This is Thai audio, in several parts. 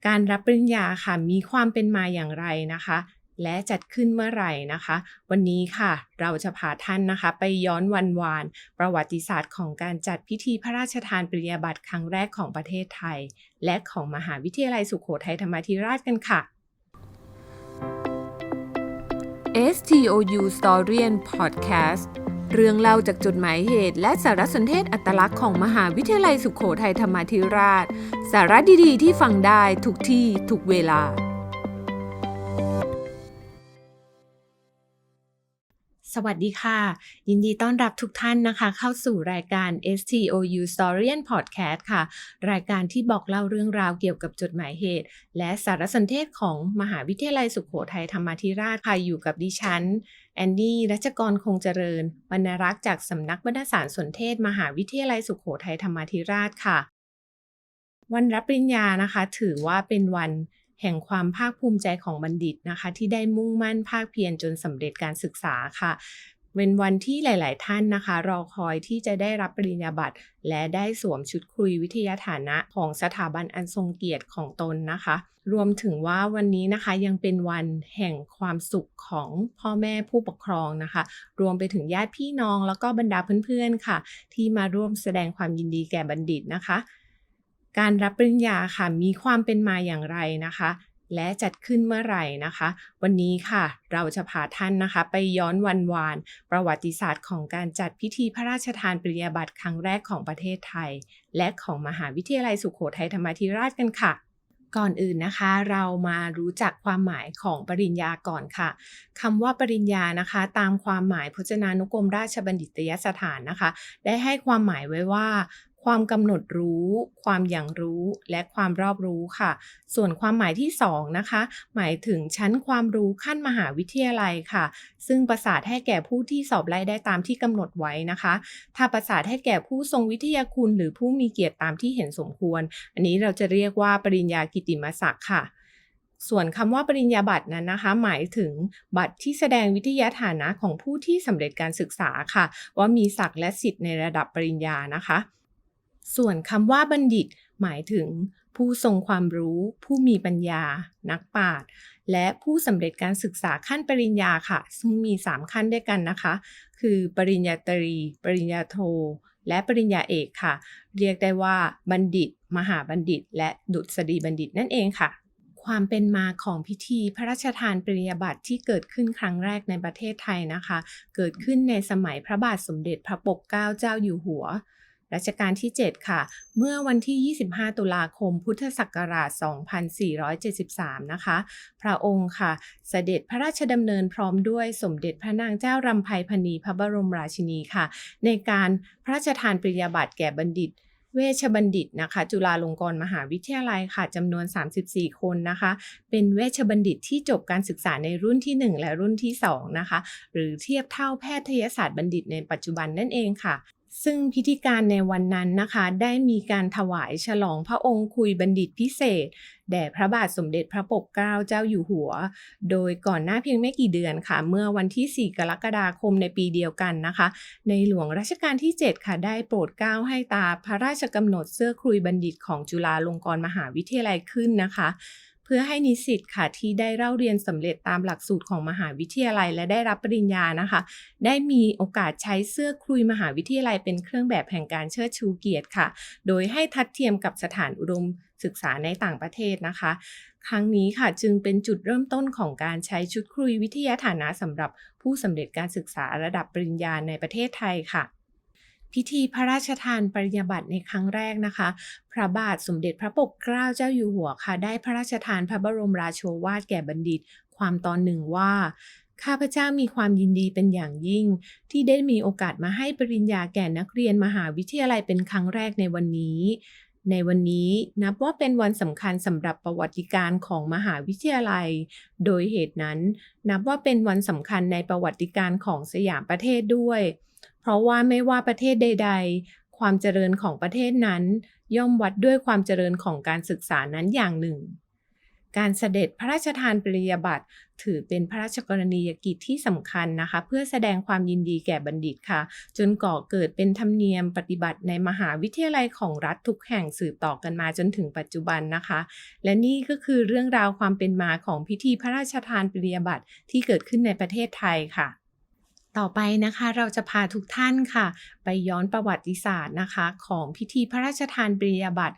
การรับปริญญาค่ะมีความเป็นมาอย่างไรนะคะและจัดขึ้นเมื่อไหร่นะคะวันนี้ค่ะเราจะพาท่านนะคะไปย้อนวันวานประวัติศาสตร์ของการจัดพิธีพระราชทานปริญญาบัตรครั้งแรกของประเทศไทยและของมหาวิทยาลัยสุโขทัยธรรมาธิราชกันค่ะ STOU Storien Podcast เรื่องเล่าจากจดหมายเหตุและสารสนเทศอัตลักษณ์ของมหาวิทยาลัยสุโขทัยธรรมาธิราชสาระดีๆที่ฟังได้ทุกที่ทุกเวลาสวัสดีค่ะยินดีต้อนรับทุกท่านนะคะเข้าสู่รายการ STOU Storien Podcast ค่ะรายการที่บอกเล่าเรื่องราวเกี่ยวกับจดหมายเหตุและสารสนเทศของมหาวิทยาลัยสุโขทัยธรรมาธิราชค่ะอยู่กับดิฉันแอนนี่รัชกรคงเจริญวรรณรักษ์จากสำนักวรรณสารสนเทศมหาวิทยาลัยสุโขทัยธรรมาธิราชค่ะวันรับปริญญานะคะถือว่าเป็นวันแห่งความภาคภูมิใจของบัณฑิตนะคะที่ได้มุ่งมั่นภาคเพียรจนสำเร็จการศึกษาค่ะเป็นวันที่หลายๆท่านนะคะรอคอยที่จะได้รับปริญญาบัตรและได้สวมชุดคุยวิทยาฐานะของสถาบันอันทรงเกียรติของตนนะคะรวมถึงว่าวันนี้นะคะยังเป็นวันแห่งความสุขของพ่อแม่ผู้ปกครองนะคะรวมไปถึงญาติพี่น้องแล้วก็บรรดาเพื่อนๆค่ะที่มาร่วมแสดงความยินดีแก่บัณฑิตนะคะการรับปริญญาค่ะมีความเป็นมาอย่างไรนะคะและจัดขึ้นเมื่อไหร่นะคะวันนี้ค่ะเราจะพาท่านนะคะไปย้อนวันวานประวัติศาสตร์ของการจัดพิธีพระราชทานปริญญาบัตรครั้งแรกของประเทศไทยและของมหาวิทยาลัยสุโขทัยธรรมาธิราชกันค่ะก่อนอื่นนะคะเรามารู้จักความหมายของปริญญาก่อนค่ะคำว่าปริญญานะคะตามความหมายพจนานุกรมราชบัณฑิตยสถานนะคะได้ให้ความหมายไว้ว่าความกำหนดรู้ความอย่างรู้และความรอบรู้ค่ะส่วนความหมายที่2นะคะหมายถึงชั้นความรู้ขั้นมหาวิทยาลัยค่ะซึ่งประสาทให้แก่ผู้ที่สอบไล่ได้ตามที่กำหนดไว้นะคะถ้าประสาทให้แก่ผู้ทรงวิทยาคุณหรือผู้มีเกียรติตามที่เห็นสมควรอันนี้เราจะเรียกว่าปริญญากิตติมศักดิ์ค่ะส่วนคำว่าปริญญาบัตรนั้นนะคะหมายถึงบัตรที่แสดงวิทยาฐานะของผู้ที่สำเร็จการศึกษาค่ะว่ามีศักดิ์และสิทธิ์ในระดับปริญญานะคะส่วนคำว่าบัณฑิตหมายถึงผู้ทรงความรู้ผู้มีปัญญานักปราชญ์และผู้สำเร็จการศึกษาขั้นปริญญาค่ะซึ่งมี3ขั้นด้วยกันนะคะคือปริญญาตรีปริญญาโทและปริญญาเอกค่ะเรียกได้ว่าบัณฑิตมหาบัณฑิตและดุษฎีบัณฑิตนั่นเองค่ะความเป็นมาของพิธีพระราชทานปริญญาบัตรที่เกิดขึ้นครั้งแรกในประเทศไทยนะคะเกิดขึ้นในสมัยพระบาทสมเด็จพระปกเกล้าเจ้าอยู่หัวรัชกาลที่7ค่ะเมื่อวันที่25ตุลาคมพุทธศักราช2473นะคะพระองค์ค่ะเสด็จพระราชดำเนินพร้อมด้วยสมเด็จพระนางเจ้ารำไพพรรณีพระบรมราชินีค่ะในการพระราชทานปริญญาบัตรแก่บัณฑิตเวชบัณฑิตนะคะจุฬาลงกรณ์มหาวิทยาลัยค่ะจำนวน34คนนะคะเป็นเวชบัณฑิตที่จบการศึกษาในรุ่นที่1และรุ่นที่2นะคะหรือเทียบเท่าแพทยศาสตร์บัณฑิตในปัจจุบันนั่นเองค่ะซึ่งพิธีการในวันนั้นนะคะได้มีการถวายฉลองพระองค์คุยบัณฑิตพิเศษแด่พระบาทสมเด็จพระปกเกล้าเจ้าอยู่หัวโดยก่อนหน้าเพียงไม่กี่เดือนค่ะเมื่อวันที่4กรกฎาคมในปีเดียวกันนะคะในหลวงรัชกาลที่7ค่ะได้โปรดเกล้าให้ตามพระราชกำหนดเสื้อคลุยบัณฑิตของจุฬาลงกรณ์มหาวิทยาลัยขึ้นนะคะเพื่อให้นิสิตค่ะที่ได้เล่าเรียนสำเร็จตามหลักสูตรของมหาวิทยาลัยและได้รับปริญญานะคะได้มีโอกาสใช้เสื้อคลุยมหาวิทยาลัยเป็นเครื่องแบบแห่งการเชิดชูเกียรติค่ะโดยให้ทัดเทียมกับสถานอุดมศึกษาในต่างประเทศนะคะครั้งนี้ค่ะจึงเป็นจุดเริ่มต้นของการใช้ชุดคลุยวิทยาฐานะสำหรับผู้สำเร็จการศึกษาระดับปริญญาในประเทศไทยค่ะพิธีพระราชทานปริญญาบัตรในครั้งแรกนะคะพระบาทสมเด็จพระปกเกล้าเจ้าอยู่หัวค่ะได้พระราชทานพระบรมราโชวาทแก่บัณฑิตความตอนหนึ่งว่าข้าพเจ้ามีความยินดีเป็นอย่างยิ่งที่ได้มีโอกาสมาให้ปริญญาแก่นักเรียนมหาวิทยาลัยเป็นครั้งแรกในวันนี้ในวันนี้นับว่าเป็นวันสำคัญสำหรับประวัติการของมหาวิทยาลัยโดยเหตุนั้นนับว่าเป็นวันสำคัญในประวัติการของสยามประเทศด้วยเพราะว่าไม่ว่าประเทศใดๆความเจริญของประเทศนั้นย่อมวัดด้วยความเจริญของการศึกษานั้นอย่างหนึ่ง การเสด็จพระราชทานปริญญาบัตรถือเป็นพระราชกรณียกิจที่สำคัญนะคะเพื่อแสดงความยินดีแก่บัณฑิตค่ะจนก่อเกิดเป็นธรรมเนียมปฏิบัติในมหาวิทยาลัยของรัฐทุกแห่งสืบต่อกันมาจนถึงปัจจุบันนะคะและนี่ก็คือเรื่องราวความเป็นมาของพิธีพระราชทานปริญญาบัตรที่เกิดขึ้นในประเทศไทยค่ะต่อไปนะคะเราจะพาทุกท่านค่ะไปย้อนประวัติศาสตร์นะคะของพิธีพระราชทานปริญญาบัตร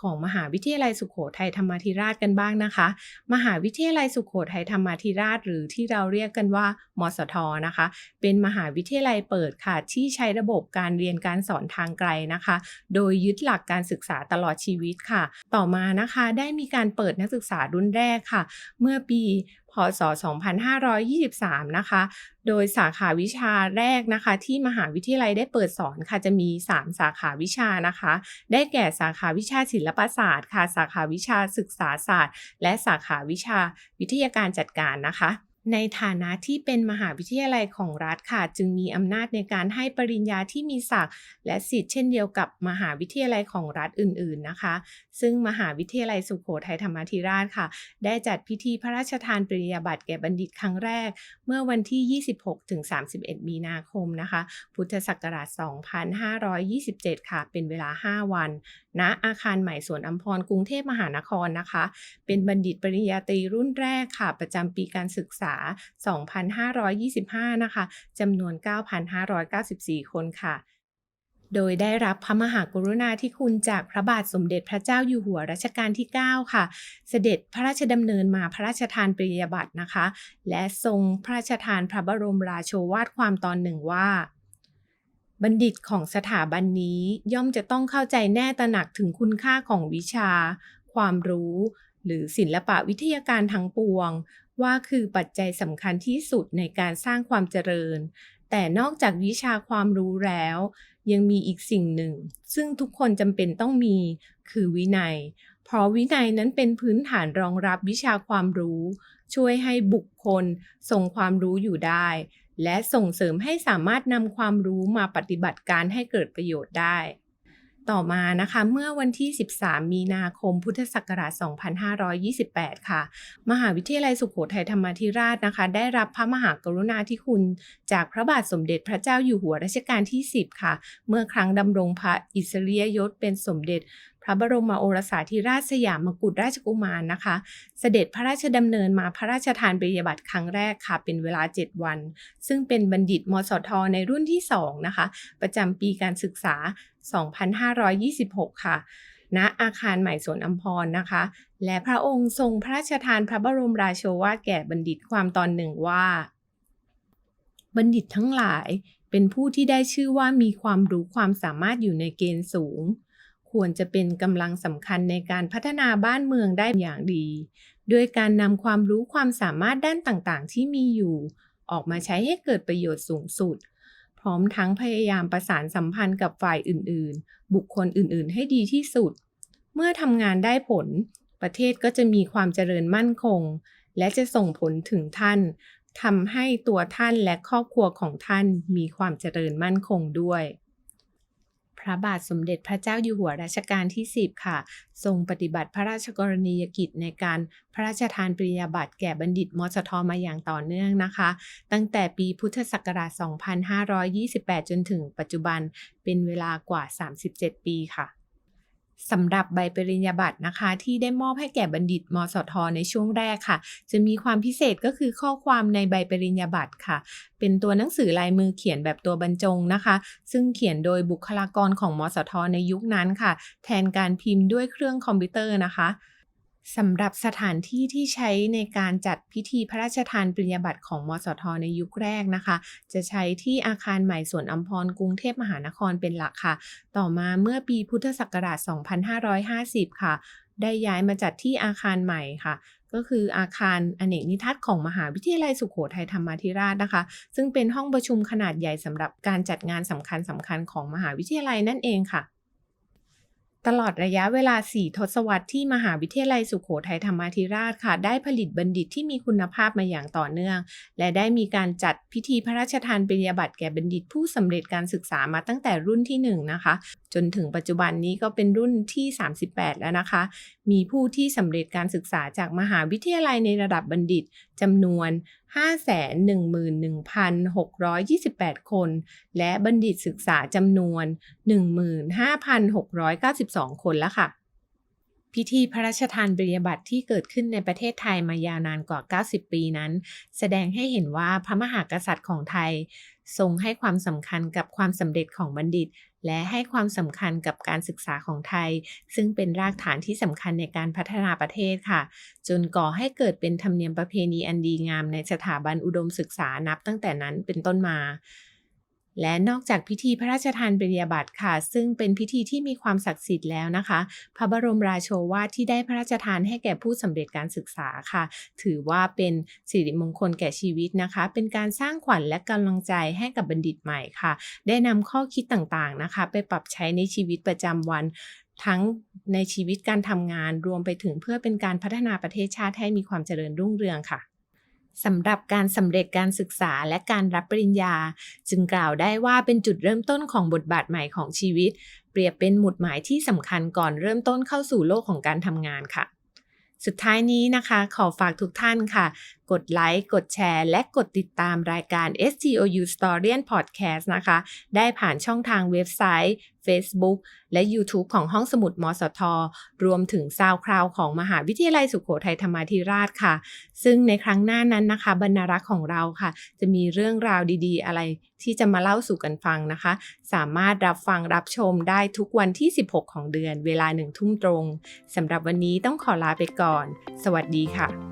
ของมหาวิทยาลัยสุโขทัยธรรมาธิราชกันบ้างนะคะมหาวิทยาลัยสุโขทัยธรรมาธิราชหรือที่เราเรียกกันว่ามสทนะคะเป็นมหาวิทยาลัยเปิดค่ะที่ใช้ระบบการเรียนการสอนทางไกลนะคะโดยยึดหลักการศึกษาตลอดชีวิตค่ะต่อมานะคะได้มีการเปิดนักศึกษารุ่นแรกค่ะเมื่อปีพ.ศ. 2523นะคะโดยสาขาวิชาแรกนะคะที่มหาวิทยาลัยได้เปิดสอนค่ะจะมี3สาขาวิชานะคะได้แก่สาขาวิชาศิลปศาสตร์ค่ะสาขาวิชาศึกษาศาสตร์และสาขาวิชาวิทยาการจัดการนะคะในฐานะที่เป็นมหาวิทยาลัยของรัฐค่ะจึงมีอำนาจในการให้ปริญญาที่มีศักดิ์และสิทธิ์เช่นเดียวกับมหาวิทยาลัยของรัฐอื่นๆนะคะซึ่งมหาวิทยาลัยสุโขทัยธรรมาธิราชค่ะได้จัดพิธีพระราชทานปริญญาบัตรแก่บัณฑิตครั้งแรกเมื่อวันที่ 26-31 มีนาคมนะคะพุทธศักราช 2527 ค่ะเป็นเวลา 5 วันณอาคารใหม่สวนอัมพรกรุงเทพมหานครนะคะเป็นบัณฑิตปริญญาตรีรุ่นแรกค่ะประจำปีการศึกษา 2525 นะคะจำนวน 9,594 คนค่ะโดยได้รับพระมหากรุณาธิคุณจากพระบาทสมเด็จพระเจ้าอยู่หัวรัชกาลที่ 9 ค่ะเสด็จพระราชดำเนินมาพระราชทานปริญญาบัตรนะคะและทรงพระราชทานพระบรมราโชวาทความตอนหนึ่งว่าบัณฑิตของสถาบันนี้ย่อมจะต้องเข้าใจแน่ตระหนักถึงคุณค่าของวิชาความรู้หรือศิลปะวิทยาการทั้งปวงว่าคือปัจจัยสำคัญที่สุดในการสร้างความเจริญแต่นอกจากวิชาความรู้แล้วยังมีอีกสิ่งหนึ่งซึ่งทุกคนจำเป็นต้องมีคือวินัยเพราะวินัยนั้นเป็นพื้นฐานรองรับวิชาความรู้ช่วยให้บุคคลทรงความรู้อยู่ได้และส่งเสริมให้สามารถนำความรู้มาปฏิบัติการให้เกิดประโยชน์ได้ต่อมานะคะเมื่อวันที่ 13 มีนาคมพุทธศักราช 2528 ค่ะมหาวิทยาลัยสุโขทัยธรรมาธิราชนะคะได้รับพระมหากรุณาธิคุณจากพระบาทสมเด็จพระเจ้าอยู่หัวรัชกาลที่ 10 ค่ะเมื่อครั้งดำรงพระอิสริยยศเป็นสมเด็จพระบรมโอรสาธิราชสยามกุฎราชกุมารนะคะเสด็จพระราชดำเนินมาพระราชทานปริญญาบัตรครั้งแรกค่ะเป็นเวลา 7 วันซึ่งเป็นบัณฑิตมสทในรุ่นที่ 2 นะคะประจำปีการศึกษา 2526 ค่ะณอาคารใหม่สวนอัมพรนะคะและพระองค์ทรงพระราชทานพระบรมราโชวาทแก่บัณฑิตความตอนหนึ่งว่าบัณฑิตทั้งหลายเป็นผู้ที่ได้ชื่อว่ามีความรู้ความสามารถอยู่ในเกณฑ์สูงควรจะเป็นกำลังสำคัญในการพัฒนาบ้านเมืองได้อย่างดีด้วยการนำความรู้ความสามารถด้านต่างๆที่มีอยู่ออกมาใช้ให้เกิดประโยชน์สูงสุดพร้อมทั้งพยายามประสานสัมพันธ์กับฝ่ายอื่นๆบุคคลอื่นๆให้ดีที่สุดเมื่อทำงานได้ผลประเทศก็จะมีความเจริญมั่นคงและจะส่งผลถึงท่านทำให้ตัวท่านและครอบครัวของท่านมีความเจริญมั่นคงด้วยพระบาทสมเด็จพระเจ้าอยู่หัวรัชกาลที่ 10 ค่ะทรงปฏิบัติพระราชกรณียกิจในการพระราชทานปริญญาบัตรแก่บัณฑิตมสทมาอย่างต่อเนื่องนะคะตั้งแต่ปีพุทธศักราช 2528 จนถึงปัจจุบันเป็นเวลากว่า 37 ปีค่ะสำหรับใบปริญญาบัตรนะคะที่ได้มอบให้แก่บัณฑิตมสทในช่วงแรกค่ะจะมีความพิเศษก็คือข้อความในใบปริญญาบัตรค่ะเป็นตัวหนังสือลายมือเขียนแบบตัวบรรจงนะคะซึ่งเขียนโดยบุคลากรของมสทในยุคนั้นค่ะแทนการพิมพ์ด้วยเครื่องคอมพิวเตอร์นะคะสำหรับสถานที่ที่ใช้ในการจัดพิธีพระราชทานปริญญาบัตรของมสทในยุคแรกนะคะจะใช้ที่อาคารใหม่สวนอัมพรกรุงเทพมหานครเป็นหลักค่ะต่อมาเมื่อปีพุทธศักราช 2550 ค่ะได้ย้ายมาจัดที่อาคารใหม่ค่ะก็คืออาคารอเนกนิทัศน์ของมหาวิทยาลัยสุโขทัยธรรมาธิราชนะคะซึ่งเป็นห้องประชุมขนาดใหญ่สำหรับการจัดงานสำคัญของมหาวิทยาลัยนั่นเองค่ะตลอดระยะเวลา 4 ทศวรรษที่มหาวิทยาลัยสุโขทัยธรรมาธิราชค่ะได้ผลิตบัณฑิตที่มีคุณภาพมาอย่างต่อเนื่องและได้มีการจัดพิธีพระราชทานปริญญาบัตรแก่บัณฑิตผู้สำเร็จการศึกษามาตั้งแต่รุ่นที่ 1 นะคะจนถึงปัจจุบันนี้ก็เป็นรุ่นที่ 38 แล้วนะคะ มีผู้ที่สำเร็จการศึกษาจากมหาวิทยาลัยในระดับบัณฑิตจำนวน 511,628 คน และบัณฑิตศึกษาจำนวน 15,692 คนแล้วค่ะพิธีพระราชทานปริญญาบัตรที่เกิดขึ้นในประเทศไทยมายาวนานกว่า 90 ปีนั้นแสดงให้เห็นว่าพระมหากษัตริย์ของไทยทรงให้ความสำคัญกับความสำเร็จของบัณฑิตและให้ความสำคัญกับการศึกษาของไทยซึ่งเป็นรากฐานที่สำคัญในการพัฒนาประเทศค่ะจนก่อให้เกิดเป็นธรรมเนียมประเพณีอันดีงามในสถาบันอุดมศึกษานับตั้งแต่นั้นเป็นต้นมาและนอกจากพิธีพระราชทานปริญญาบัตรค่ะซึ่งเป็นพิธีที่มีความศักดิ์สิทธิ์แล้วนะคะพระบรมราโชวาทที่ได้พระราชทานให้แก่ผู้สำเร็จการศึกษาค่ะถือว่าเป็นสิริมงคลแก่ชีวิตนะคะเป็นการสร้างขวัญและกำลังใจให้กับบัณฑิตใหม่ค่ะได้นำข้อคิดต่างๆนะคะไปปรับใช้ในชีวิตประจำวันทั้งในชีวิตการทำงานรวมไปถึงเพื่อเป็นการพัฒนาประเทศชาติให้มีความเจริญรุ่งเรืองค่ะสำหรับการสำเร็จการศึกษาและการรับปริญญาจึงกล่าวได้ว่าเป็นจุดเริ่มต้นของบทบาทใหม่ของชีวิตเปรียบเป็นหมุดหมายที่สำคัญก่อนเริ่มต้นเข้าสู่โลกของการทำงานค่ะสุดท้ายนี้นะคะขอฝากทุกท่านค่ะกดไลค์กดแชร์และกดติดตามรายการ STOU Historian Podcast นะคะได้ผ่านช่องทางเว็บไซต์ Facebook และ YouTube ของห้องสมุดมสท.รวมถึง SoundCloud ของมหาวิทยาลัยสุโขทัยธรรมาธิราชค่ะซึ่งในครั้งหน้านั้นนะคะบรรณารักษ์ของเราค่ะจะมีเรื่องราวดีๆอะไรที่จะมาเล่าสู่กันฟังนะคะสามารถรับฟังรับชมได้ทุกวันที่16ของเดือนเวลา 1 ทุ่มตรงสำหรับวันนี้ต้องขอลาไปก่อนสวัสดีค่ะ